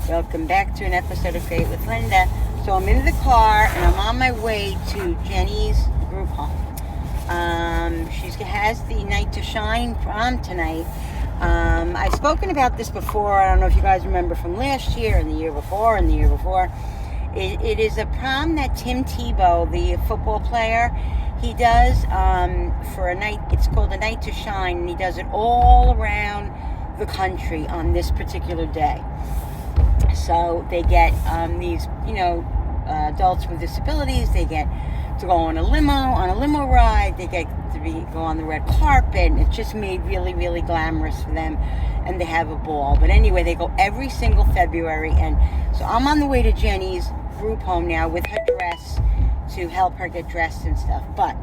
Welcome back to an episode of Great with Linda. So I'm in the car and I'm on my way to Jenny's group home. She has the Night to Shine prom tonight. I've spoken about this before. I don't know if you guys remember from last year and the year before and the year before. It is a prom that Tim Tebow, the football player, he does for a night. It's called a Night to Shine, and he does it all around the country on this particular day. So they get these, adults with disabilities. They get to go on a limo ride. They get to go on the red carpet. And it's just made really, really glamorous for them, and they have a ball. But anyway, they go every single February, and so I'm on the way to Jenny's group home now with her dress to help her get dressed and stuff. But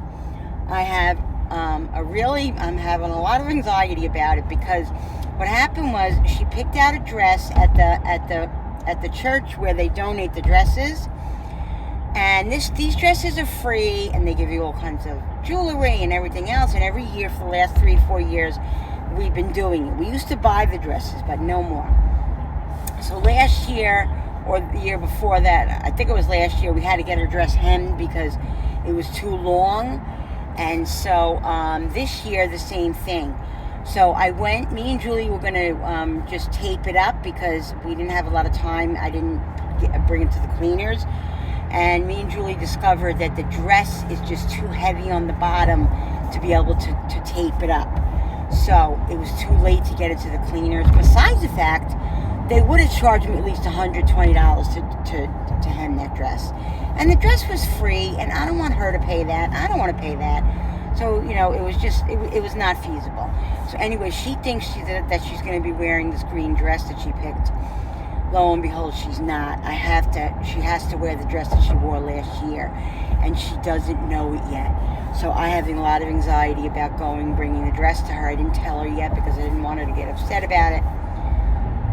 I have I'm having a lot of anxiety about it, because what happened was she picked out a dress at the church where they donate the dresses, and these dresses are free, and they give you all kinds of jewelry and everything else. And every year for the last 3-4 years we've been doing it. We used to buy the dresses, but no more. So last year, or the year before that, I think it was last year, we had to get her dress hemmed because it was too long. And so this year, the same thing. So me and Julie were going to just tape it up because we didn't have a lot of time. I didn't bring it to the cleaners. And me and Julie discovered that the dress is just too heavy on the bottom to be able to tape it up. So it was too late to get it to the cleaners. Besides the fact, they would have charged me at least $120 to hem that dress. And the dress was free, and I don't want her to pay that. I don't want to pay that. So, it was not feasible. So anyway, she thinks that she's going to be wearing this green dress that she picked. Lo and behold, she's not. She has to wear the dress that she wore last year, and she doesn't know it yet. So I'm having a lot of anxiety about bringing the dress to her. I didn't tell her yet because I didn't want her to get upset about it.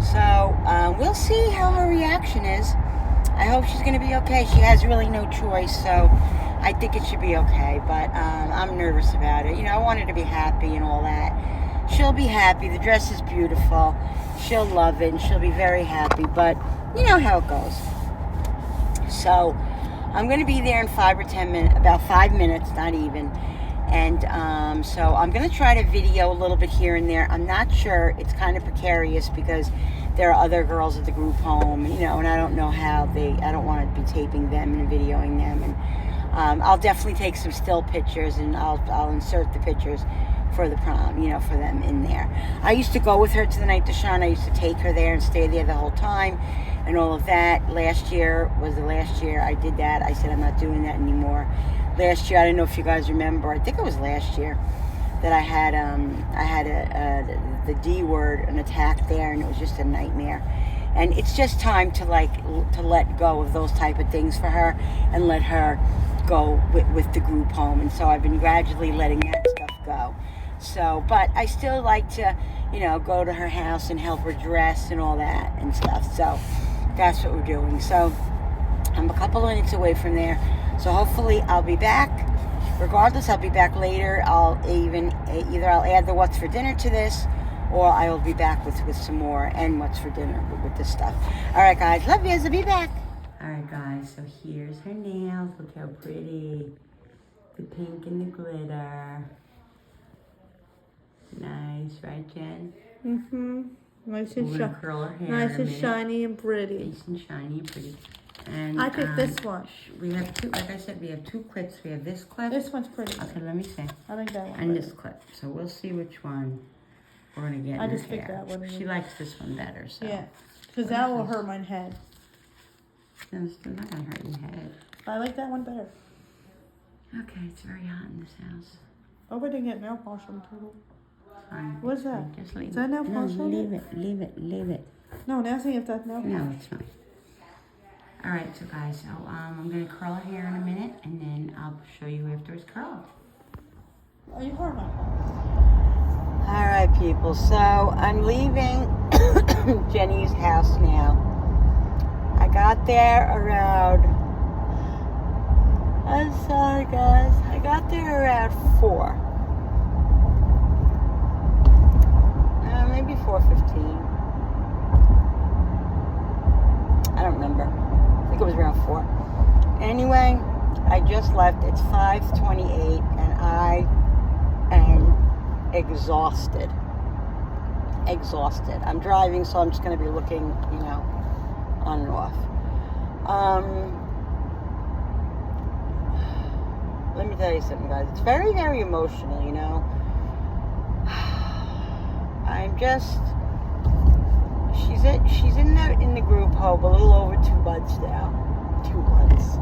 So we'll see how her reaction is. I hope she's going to be okay. She has really no choice, so I think it should be okay. But I'm nervous about it. I want her to be happy and all that. She'll be happy. The dress is beautiful. She'll love it, and she'll be very happy. But you know how it goes. So I'm going to be there in 5 or 10 minutes, about 5 minutes, not even. And so I'm going to try to video a little bit here and there. I'm not sure. It's kind of precarious because there are other girls at the group home, and I don't know how I don't want to be taping them and videoing them. And I'll definitely take some still pictures, and I'll insert the pictures for the prom, for them in there. I used to go with her to the Night to Shine. I used to take her there and stay there the whole time and all of that. Last year was the last year I did that. I said I'm not doing that anymore. Last year, I don't know if you guys remember, I think it was last year, that I had the D word, an attack there, and it was just a nightmare. And it's just time to let go of those type of things for her and let her go with the group home. And so I've been gradually letting that stuff go. So, but I still like to, go to her house and help her dress and all that and stuff. So that's what we're doing. So I'm a couple of minutes away from there. So hopefully I'll be back. Regardless, I'll be back later. Either I'll add the what's for dinner to this, or I will be back with some more and what's for dinner with this stuff. All right, guys. Love you. I'll be back. All right, guys. So here's her nails. Look how pretty. The pink and the glitter. Nice, right, Jen? Mm-hmm. Nice and curl her hair. Nice and shiny and pretty. Nice and shiny and pretty. And I picked this one. We have two, like I said, we have two clips. We have this clip. This one's pretty. Okay, let me see. I like that one. And this clip. So we'll see which one we're going to get in I her just picked hair. that one. She likes this one better, so. Yeah, because that will hurt my head. No, it's not going to hurt your head. I like that one better. Okay, it's very hot in this house. Oh, we didn't get nail polish on the table. Fine. What's that? Just leave Is that nail polish on it? Leave it. No, now see if that's nail polish. No, it's not. All right, so guys, I'm going to curl her hair in a minute, and then I'll show you after it's curled. Are you hard on? All right, people, so I'm leaving Jenny's house now. I got there around, I'm sorry, guys. I got there around 4. Maybe 4:15. remember. I think it was around 4. Anyway, I just left. It's 5:28, and I am exhausted. I'm driving, so I'm just going to be looking, on and off. Let me tell you something, guys. It's very, very emotional, I'm just... She's in the group home a little over 2 months now. 2 months.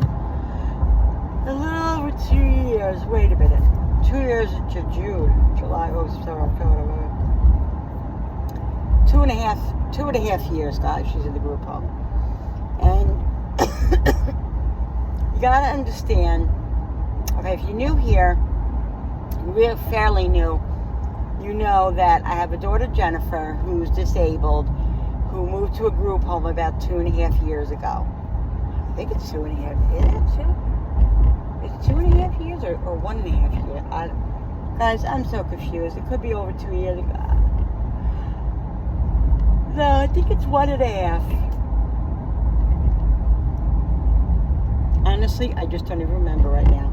A little over 2 years. Wait a minute. 2 years to June, July, August, September, October, November. 2.5 years, guys, she's in the group home. And you gotta understand, okay, if you're new here, you're fairly new, you know that I have a daughter, Jennifer, who's disabled, who moved to a group home about 2.5 years ago. I think it's 2.5. Is it 2? Is it 2.5 years or 1.5 years? Guys, I'm so confused. It could be over 2 years ago. No, I think it's 1.5. Honestly, I just don't even remember right now.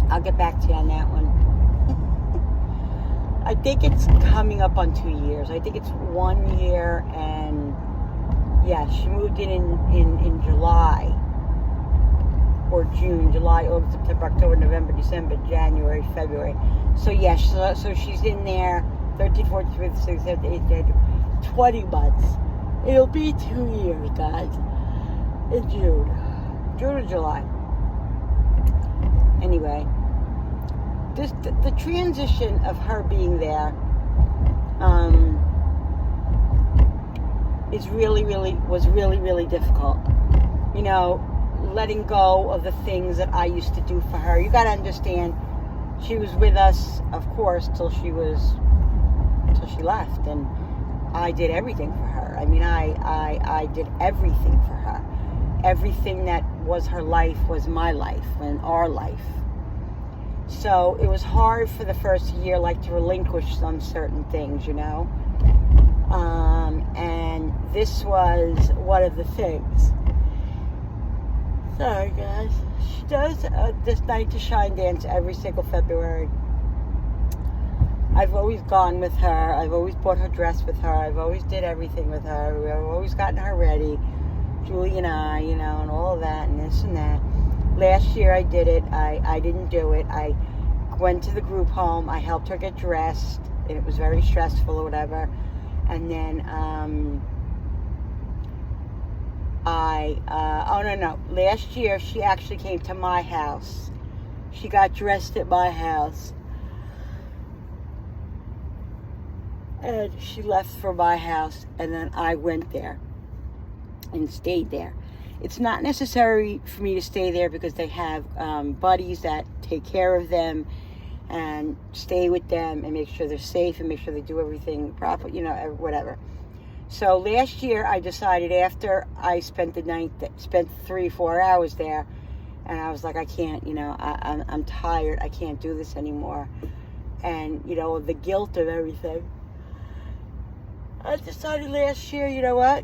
I'll get back to you on that one. I think it's coming up on 2 years. I think it's 1 year, and yeah, she moved in July or June, July, August, September, October, November, December, January, February. So yeah, so she's in there 13, 14, 15, 16, 17, 18, 19, 20 months. It'll be 2 years, guys, in June or July. Anyway, the transition of her being there was really difficult. Letting go of the things that I used to do for her. You got to understand, she was with us, of course, till she left, and I did everything for her. I mean, I did everything for her. Everything that was her life was my life and our life. So it was hard for the first year, to relinquish some certain things, and this was one of the things. Sorry, guys. She does this Night to Shine dance every single February. I've always gone with her. I've always bought her dress with her. I've always did everything with her. We've always gotten her ready. Julie and I, and all of that and this and that. Last year I did it. I didn't do it. I went to the group home. I helped her get dressed. And it was very stressful or whatever. And then last year she actually came to my house. She got dressed at my house. And she left for my house, and then I went there and stayed there. It's not necessary for me to stay there because they have buddies that take care of them and stay with them and make sure they're safe and make sure they do everything proper, whatever. So last year I decided, after I spent 3-4 hours there, and I was like, I can't, I'm tired. I can't do this anymore. And, the guilt of everything. I decided last year, you know what?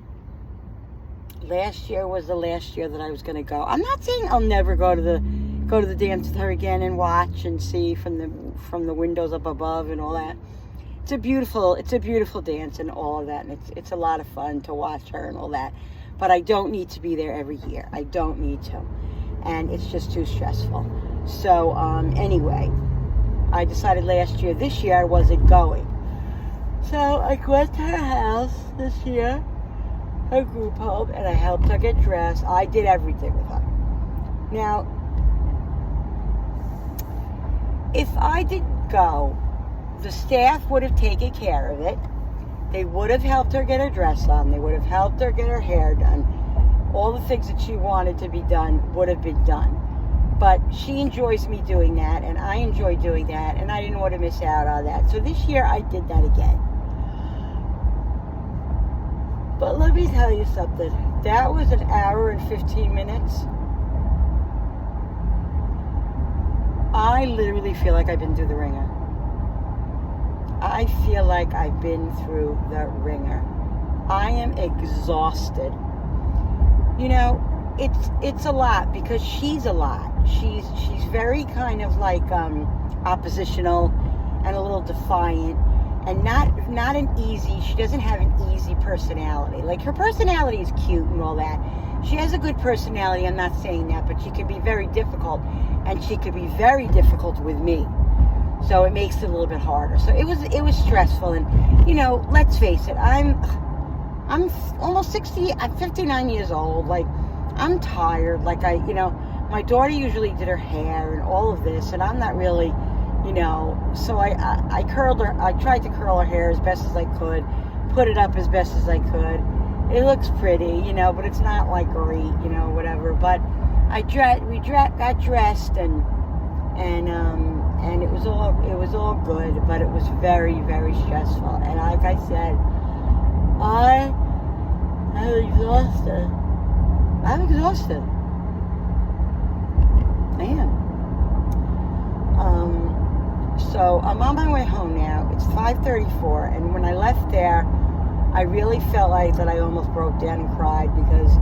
Last year was the last year that I was going to go. I'm not saying I'll never go to the dance with her again and watch and see from the windows up above and all that. It's a beautiful dance and all of that, and it's a lot of fun to watch her and all that. But I don't need to be there every year. I don't need to, and it's just too stressful. So anyway, I decided last year. This year I wasn't going. So I went to her house this year, her group home, and I helped her get dressed. I did everything with her. Now, if I didn't go, the staff would have taken care of it. They would have helped her get her dress on. They would have helped her get her hair done. All the things that she wanted to be done would have been done. But she enjoys me doing that, and I enjoy doing that, and I didn't want to miss out on that. So this year I did that again. But let me tell you something. That was 1 hour and 15 minutes. I literally feel like I've been through the ringer. I feel like I've been through the ringer. I am exhausted. you know, it's a lot because she's a lot. She's very kind of like oppositional and a little defiant, and not an easy. She doesn't have an easy personality. Like, her personality is cute and all that. She has a good personality. I'm not saying that, but she can be very difficult, and she could be very difficult with me. So it makes it a little bit harder. So it was stressful, and you know, let's face it, I'm almost 60. I'm 59 years old. Like, I'm tired. Like, my daughter usually did her hair and all of this, and I'm not really, you know. So I curled her. I tried to curl her hair as best as I could, put it up as best as I could. It looks pretty, you know, but it's not like great, you know, whatever. But we got dressed and it was all good, but it was very, very stressful. And like I said, I'm exhausted. I am. So I'm on my way home now. It's 5:34, and when I left there, I really felt like that I almost broke down and cried, because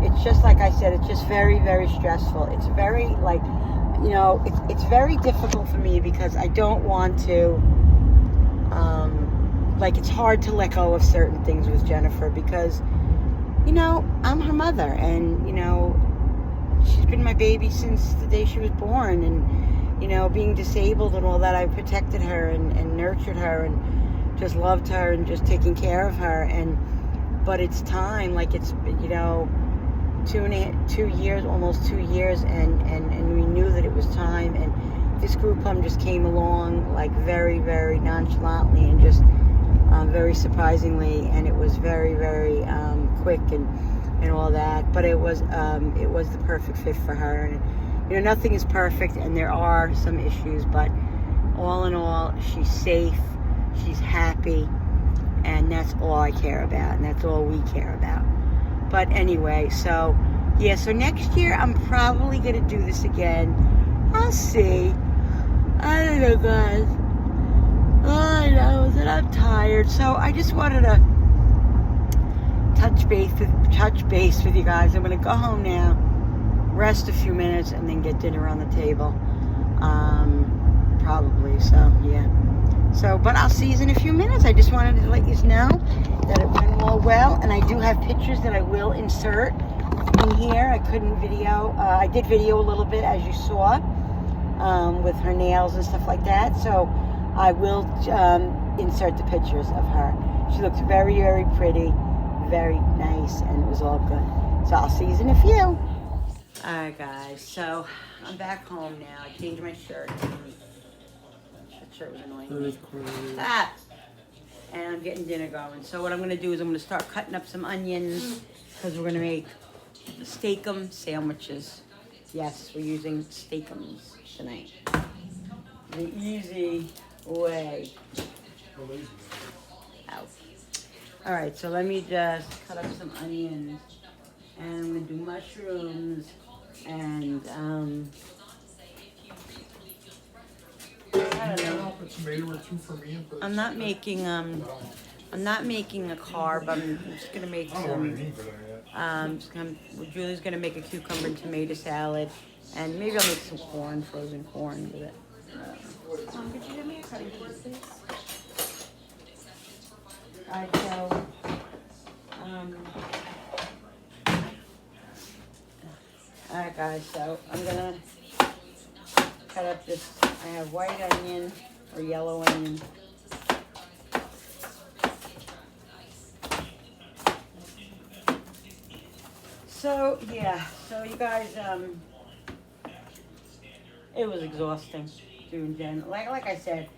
it's just like I said, it's just very, very stressful. It's very, like, you know, it's very difficult for me because I don't want to, like, it's hard to let go of certain things with Jennifer because, you know, I'm her mother, and, you know, she's been my baby since the day she was born, and, you know, being disabled and all that, I protected her and nurtured her and just loved her and just taking care of her. But it's time, like, it's, you know, 2 years, almost 2 years, and we knew that it was time, and this group home just came along, like, very, very nonchalantly and just very surprisingly, and it was very, very quick and all that, but it was the perfect fit for her. And, you know, nothing is perfect, and there are some issues, but all in all, she's safe, she's happy, and that's all I care about, and that's all we care about. But anyway, so yeah, so next year I'm probably gonna do this again. I'll see. I don't know, guys. All I know is that I'm tired, so I just wanted to touch base with you guys. I'm gonna go home now, rest a few minutes, and then get dinner on the table. Probably. So yeah. So, but I'll see you in a few minutes. I just wanted to let you know that it went all well, and I do have pictures that I will insert in here. I couldn't video. I did video a little bit, as you saw, with her nails and stuff like that. So I will insert the pictures of her. She looks very, very pretty, very nice, and it was all good. So I'll see you in a few. Alright, guys, so I'm back home now. I changed my shirt. That shirt was annoying me. Ah! And I'm getting dinner going. So what I'm going to do is I'm going to start cutting up some onions, because we're going to make steak-em sandwiches. Yes, we're using steak-ems tonight. The easy way. Ow. Alright, so let me just cut up some onions. And I'm going to do mushrooms and, I don't know. I'm not making a carb. I'm just going to make some, Julie's going to make a cucumber and tomato salad. And maybe I'll make some corn, frozen corn with it. Could you give me a cutting board, please? Alright, so, alright guys, so I'm gonna cut up this. I have white onion or yellow onion. So yeah, so you guys, it was exhausting doing Jen. Like I said,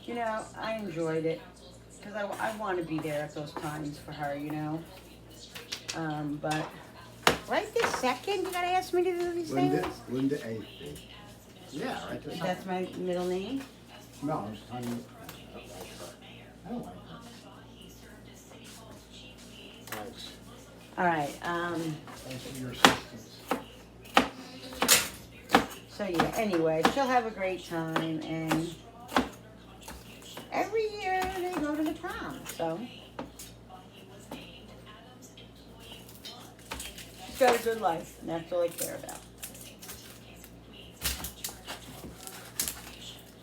you know, I enjoyed it because I want to be there at those times for her, you know. But right this second, you gotta ask me to do these things. Linda A. Yeah, right there. That's my middle name. No, I'm just telling you. I don't like her. All right. Thanks for your assistance. So yeah. Anyway, she'll have a great time, and every year they go to the prom. So she's got a good life, and that's all I care about.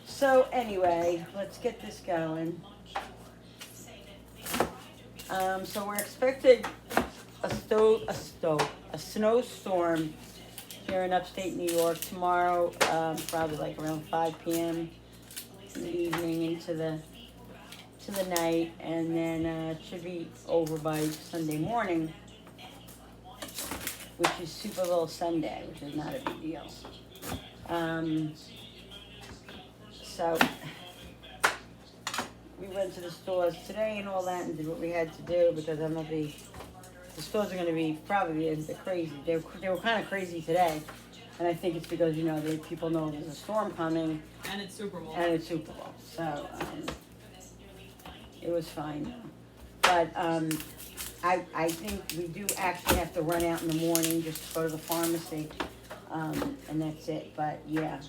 So anyway, let's get this going. So we're expecting a snowstorm here in upstate New York tomorrow, probably like around 5 p.m. in the evening into the night, and then it should be over by Sunday morning, which is Super Bowl Sunday, which is not a big deal. So we went to the stores today and all that and did what we had to do, because I'm gonna be, the stores are going to be probably crazy. They were kind of crazy today, and I think it's because, you know, people know there's a storm coming. And it's Super Bowl. So it was fine. But I think we do actually have to run out in the morning just to go to the pharmacy, and that's it. But yeah,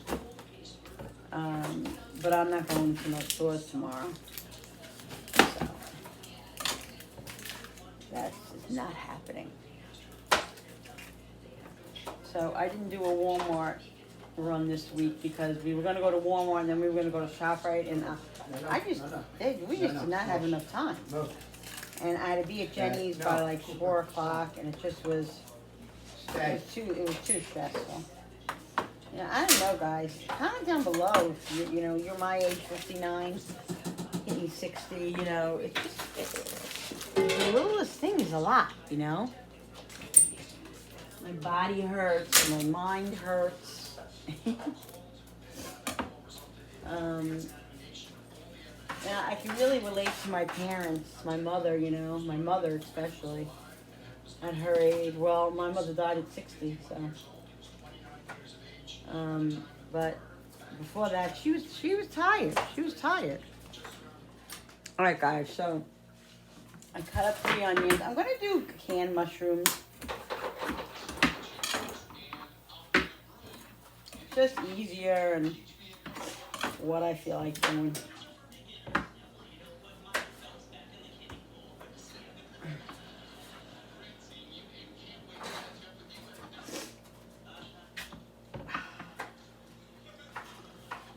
but I'm not going to no stores tomorrow. So that's not happening. So I didn't do a Walmart run this week because we were going to go to Walmart and then we were going to go to ShopRite, and we just did not have enough time. No. And I had to be at Jenny's by like 4 o'clock, and it just was, it was too stressful. Yeah, I don't know, guys. Comment down below if you know, you're my age, 59, hitting 60. You know, it's just the littlest thing is a lot. You know, my body hurts, my mind hurts. Yeah, I can really relate to my parents, my mother, you know, my mother especially, at her age. Well, my mother died at 60, so. But before that, she was tired. She was tired. All right, guys, so I cut up 3 onions. I'm going to do canned mushrooms. Just easier and what I feel like doing.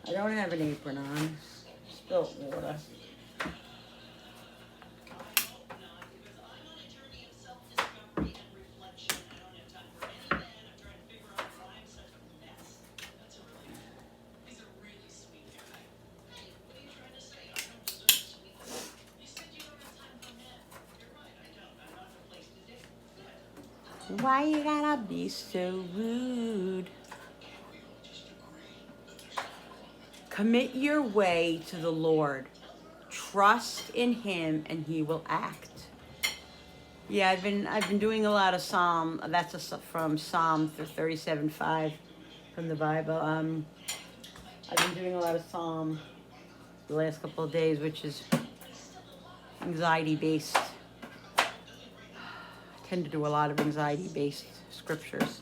I don't have an apron on. Spilt water. Why you gotta be so rude? Commit your way to the Lord. Trust in Him, and He will act. Yeah, I've been doing a lot of Psalm. That's from Psalm 37:5 from the Bible. I've been doing a lot of Psalm the last couple of days, which is anxiety based. I tend to do a lot of anxiety based scriptures,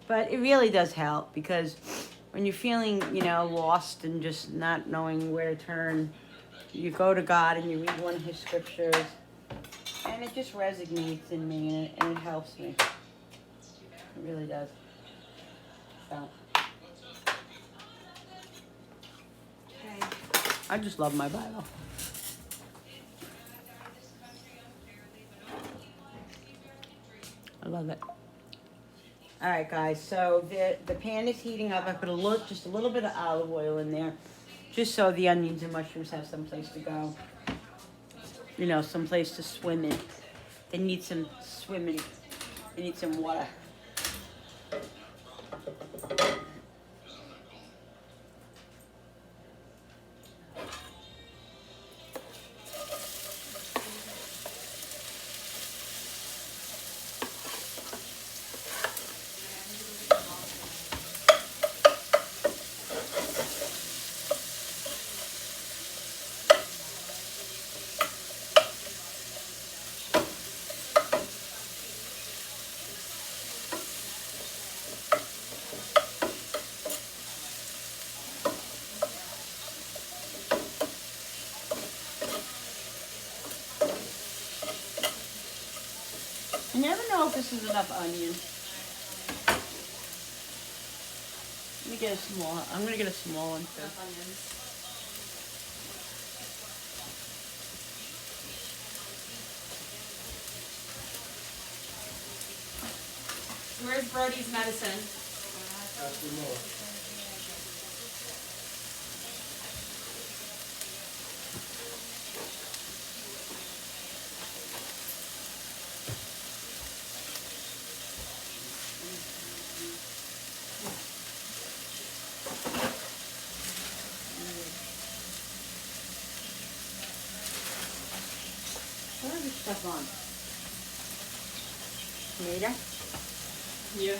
but it really does help, because when you're feeling, you know, lost and just not knowing where to turn, you go to God and you read one of His scriptures, and it just resonates in me, and it helps me. It really does. So, okay. I just love my Bible. I love it. All right, guys, so the pan is heating up. I put just a little bit of olive oil in there, just so the onions and mushrooms have some place to go. You know, some place to swim in. They need some swimming. They need some water. You never know if this is enough onion. Let me get a small. I'm gonna get a small one too. Enough onions. Where's Brody's medicine? That's the more. What is this stuff on? Tomato? Yeah.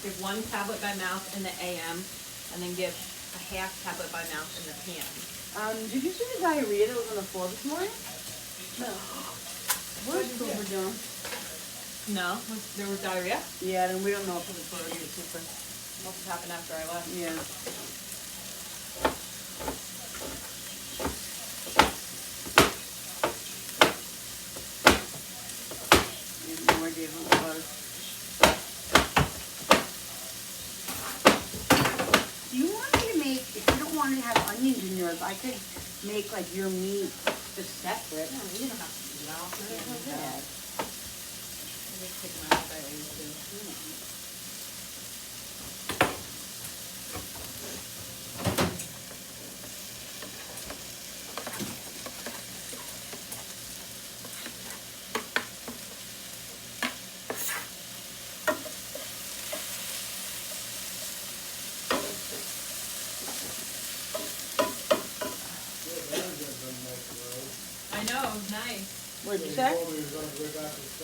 Give 1 tablet by mouth in the AM, and then give a half tablet by mouth in the PM. Did you see the diarrhea that was on the floor this morning? No. What is Silver doing? No? There was diarrhea? Yeah, and we don't know if it was Brody or Super. Must have happened after I left. Yeah. No idea who it was. Do you want me to make, if you don't want to have onions in yours, I could make like your meat just separate. No, you don't have to do that. Yeah. Just take them out if I used to. I know, it was nice. What did you say?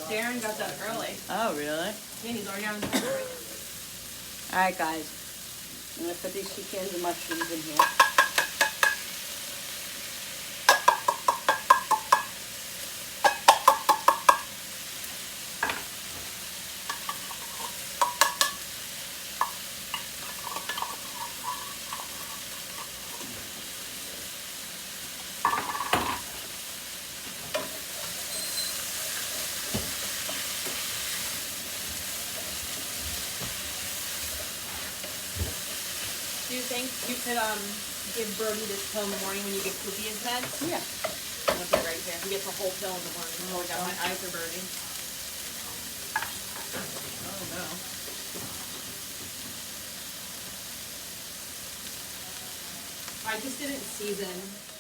Darren got that early. Oh, really? Yeah, he's already on the table. Alright, guys. I'm going to put these 2 cans of mushrooms in here. Do you think you could give Brody this pill in the morning when you give Poopy his meds? Yeah. I'm gonna put it right here. He gets a whole pill in the morning. Oh, I got my eyes are burning. Oh no. I just didn't season.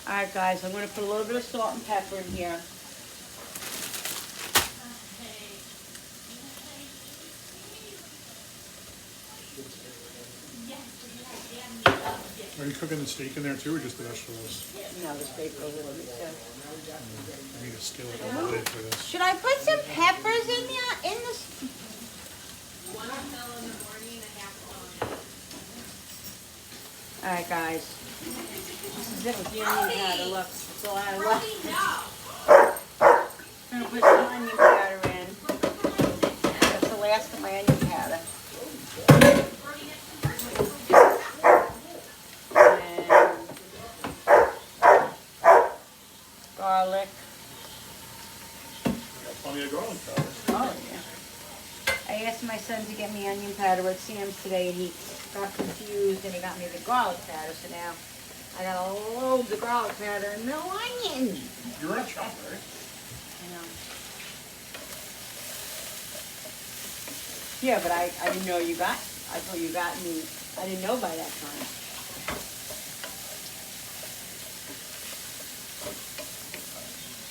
Alright, guys. I'm going to put a little bit of salt and pepper in here. Are you cooking the steak in there too, or just the vegetables? No, the steak goes with it too. I need a skillet on the lid for this. Should I put some peppers in there? In this? 1 pill in the morning and a half on. Alright, guys. This is it with the onion powder. Look, it's all out of luck. I'm going to put some onion powder in. That's the last of my onion powder. Garlic. Got plenty of garlic powder. Oh, yeah. I asked my son to get me onion powder at Sam's today, and he got confused, and he got me the garlic powder. So now I got a load of garlic powder and no onion. You're a chop, right? I know. Yeah, but I didn't know you got. I thought you got me. I didn't know by that time.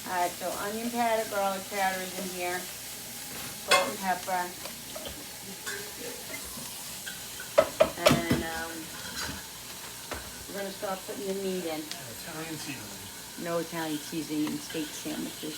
Alright, so onion powder, garlic powder is in here, salt and pepper, and we're going to start putting the meat in. Italian seasoning. No Italian seasoning in steak sandwiches.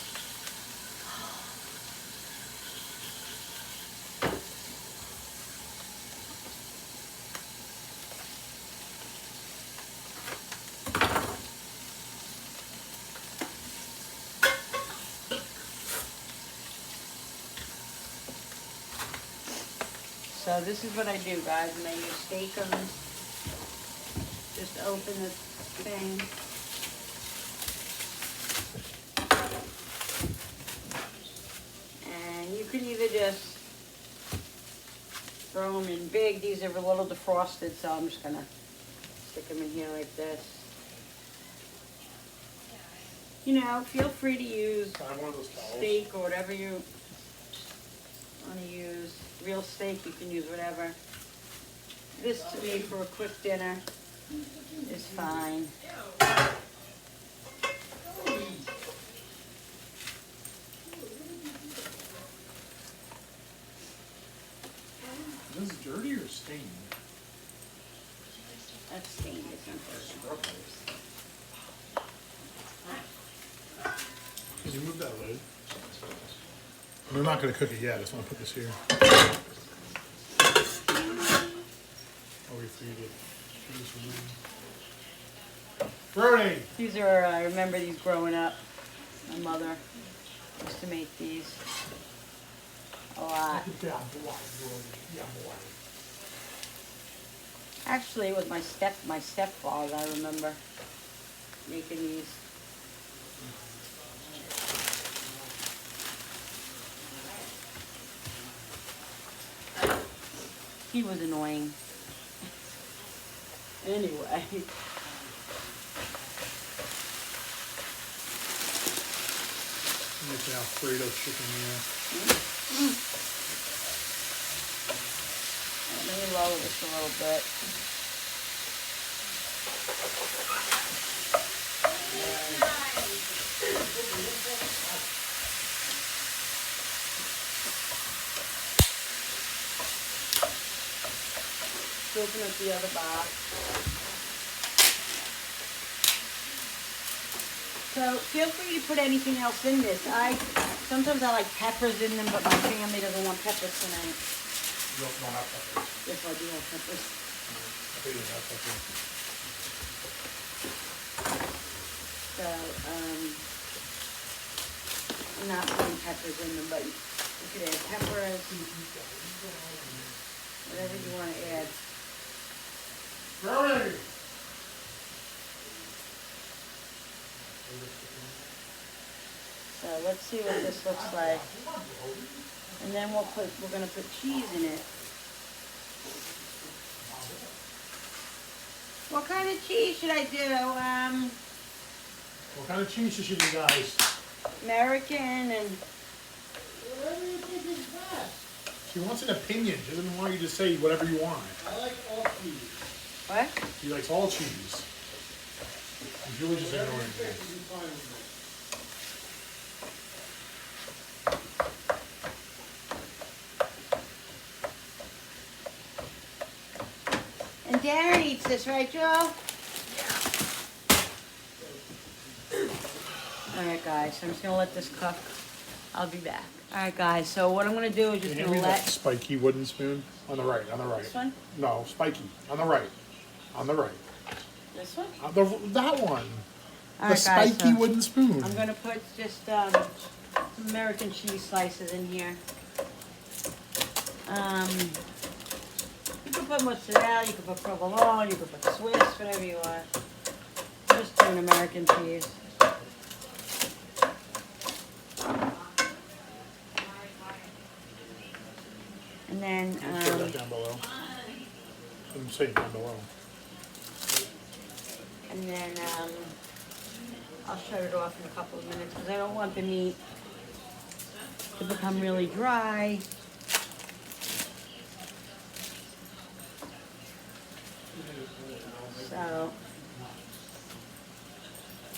So this is what I do, guys, when I use steakums. Just open the thing. And you can either just throw them in big. These are a little defrosted, so I'm just gonna stick them in here like this. You know, feel free to use Find one of those towels. steak or whatever you want to use. Real steak, you can use whatever. This to me for a quick dinner is fine. Is this dirty or stained? That's stained, isn't it? Can you move that lid? We're not going to cook it yet. I just want to put this here. I'll wait for you to. Brody! These are, I remember these growing up. My mother used to make these a lot. Actually, it was my stepfather, I remember making these. He was annoying. Anyway. Making Alfredo chicken, yeah. Let me lower this a little bit. Open up the other box. So feel free to put anything else in this. Sometimes I like peppers in them, but my family doesn't want peppers tonight. You don't have peppers. Yes, I do have peppers. I think you have peppers. So I'm not putting peppers in them, but you could add peppers, whatever you want to add. Brody! So let's see what this looks like. And then we're gonna put cheese in it. What kind of cheese should I do? What kind of cheese should you do, guys? American and Whatever you think is best. She wants an opinion. She doesn't want you to say whatever you want. I like all cheese. what? She likes all cheese. And Julie just Whatever you ignoring think me. will be fine with me. And Darren eats this, right, Joe? Alright guys, so I'm just gonna let this cook. I'll be back. Alright guys, so what I'm gonna do is Can just you hand gonna me that let spiky wooden spoon? On the right, on the right. this one? No, spiky. On the right. On the right. This one? That one. The Alright guys, spiky so wooden spoon. I'm gonna put just some American cheese slices in here. You can put mozzarella, you can put provolone, you can put Swiss, whatever you want. Just doing American cheese. And then, Share that down below. I'm saying down below. and then I'll shut it off in a couple of minutes because I don't want the meat to become really dry. So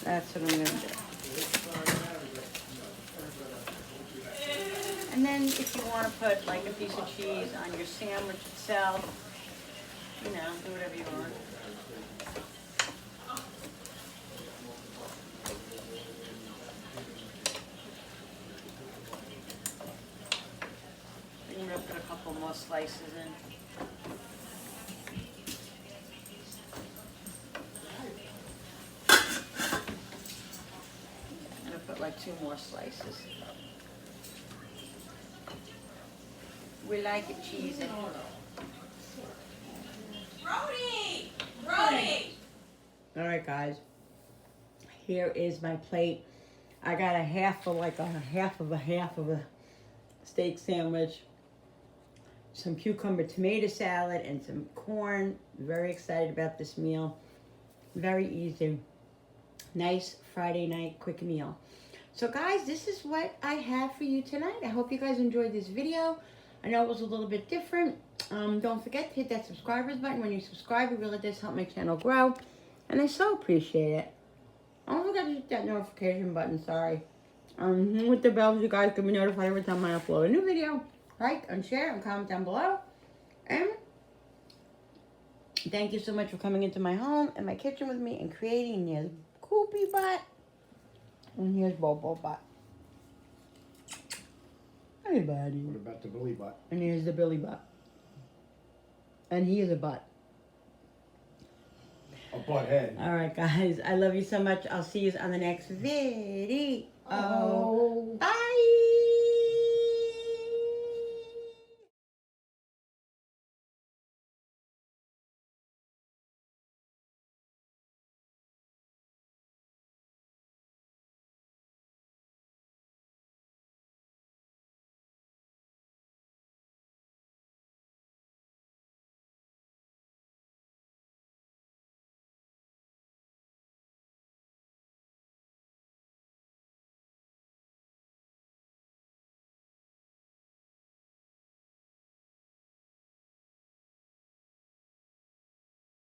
that's what I'm gonna do. And then if you want to put like a piece of cheese on your sandwich itself, you know, do whatever you want. I'm gonna put a couple more slices in. I'm gonna put like 2 more slices. We like it cheesy. Brody! Brody! Alright guys, here is my plate. I got a half of a steak sandwich, some cucumber tomato salad, and some corn. Very excited about this meal. Very easy. Nice Friday night quick meal. So guys, this is what I have for you tonight. I hope you guys enjoyed this video. I know it was a little bit different. Don't forget to hit that subscribers button. When you subscribe, it really does help my channel grow. And I so appreciate it. Don't forget to hit that notification button, sorry. With the bell, you guys can be notified every time I upload a new video. Like and share and comment down below. And thank you so much for coming into my home and my kitchen with me and creating this Koopy butt. And here's Bobo butt. Hey, buddy. What about the Billy butt? And here's the Billy butt. And he is a butt. A butt head. All right, guys. I love you so much. I'll see you on the next video. Oh. Bye.